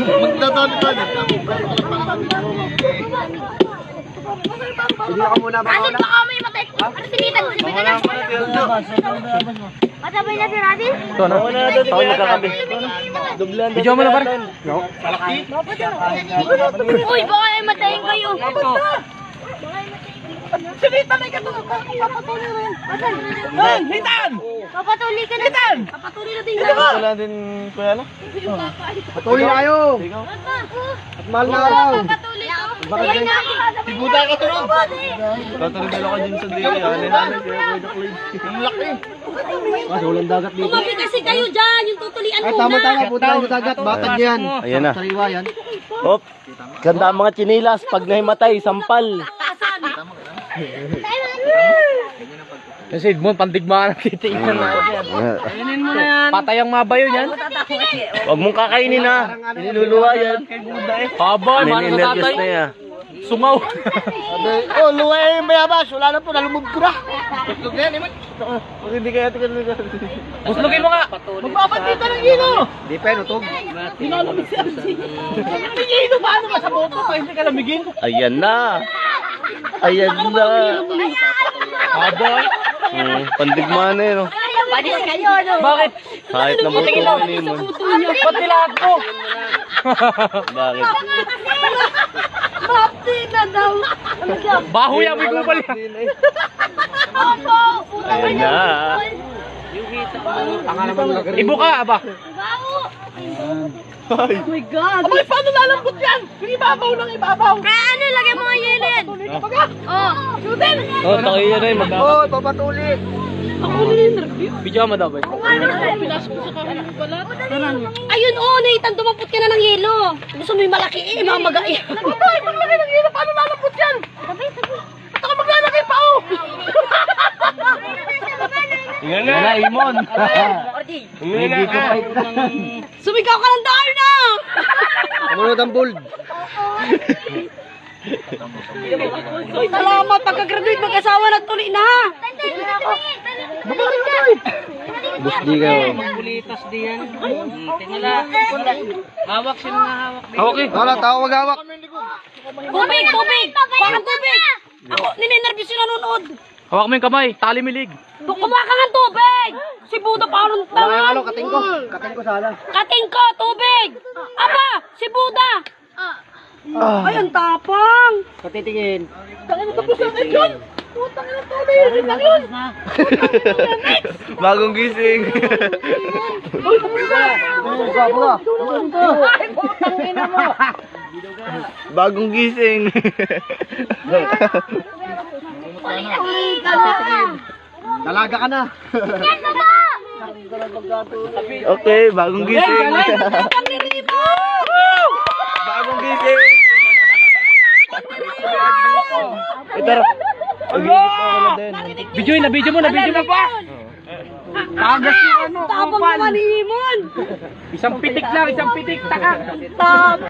Hindi ako muna ba? Ano baka may matay? Ano sinitan? Matabay na si Radin? Ito na. Ito magkakabi. Video mo na pare. Uy, baka ay matayin kayo. Sinitan ay katulog. Papatuloy rin. Hitan! Papatuloy ka na. Hitan! Papatuloy na din. Wala din kuya no? Patuloy kayo. At mahal na araw. Papatuloy ka. Ayan na. Si Buda ka tulog. Tatawid ako dyan sa dili. Ano namin kaya kuya Klay. Ang laki. Mas walang dagat dito. Tumabi kasi kayo dyan. Yung tutulian Ay, muna. tama-tama. Puta yung dagat. Batag yan. Ayan na. Sariwa yan. Hop. Ganda ang mga chinilas. Pag nahimatay, sampal. Kasi Edmond, pandigmaan ang titingnan natin. Kainin mo na yan. Patay ang mabayo yan. Huwag mong kakainin ha. Iniluluwa yan. Habay, mahal na tatay. Na yan. Sungaw. Oh, luwa yung bayabas. Wala na po. Nalumog ko na. Tutlog na yan. Huwag hindi kaya tingnan. Buslugin mo nga. Magbabati ka ng ino. Di pa yun, utog. Pinalamig si Archie. Hindi ino. Paano ka sa boto? Pa hindi ka lamigin. Ayan na. Ayan na. Habay. Pandigmaan na yun. Oh. Panis kayo, no? Bakit? Kahit na buto ko mo. Ba't nilahat ko? Bakit? Mapti na daw. Baho yan, may kupal yan. Ayan na. Ibo ka, aba. Oh my God. Abay, paano lalambot yan? Yung ibabaw lang ibabaw. Kaya ano, lagay mo nga yelin. Oh. Shootin. Oh, tayo yan eh. Oh, papatuloy. Video mo daw ba? Ayun, oh, Nathan, dumapot ka na ng yelo. Gusto mo yung malaki eh, mamaga eh. Abay, paglagay ng ino, paano lalambot yan? Ba't ako maglalagay pa, oh? Tingnan na, Imon. Hindi ko pa Sumigaw ka ng dahil na. Kamunod ang bold. Salamat, pagka-graduate, mag-asawa nagtuli na. Busdi kayo. Bulitas diyan. Tingala. Hawak siya mga hawak. Hawak eh. Wala, tao mag-hawak. Tubig, tubig. Parang tubig. Ako, ninenervous yung nanonood. Hawak mo yung kamay. Tali milig. Kumuha ka ng tubig. Si Buda parang tangan. Ano, kating ko. Kating ko sana. Kating ko, tubig. Aba, si Buda. Ay, ang tapang. Katitingin. Bagong gising. Buka, buka. Bagong gising. Dalaga ka na. Okay, bagong gising. Bagong gising. Ito. Video na, video mo na, video mo pa. Tagas yung ano, Tapang naman ni Imon. Isang pitik lang, isang pitik, taka. Tapang.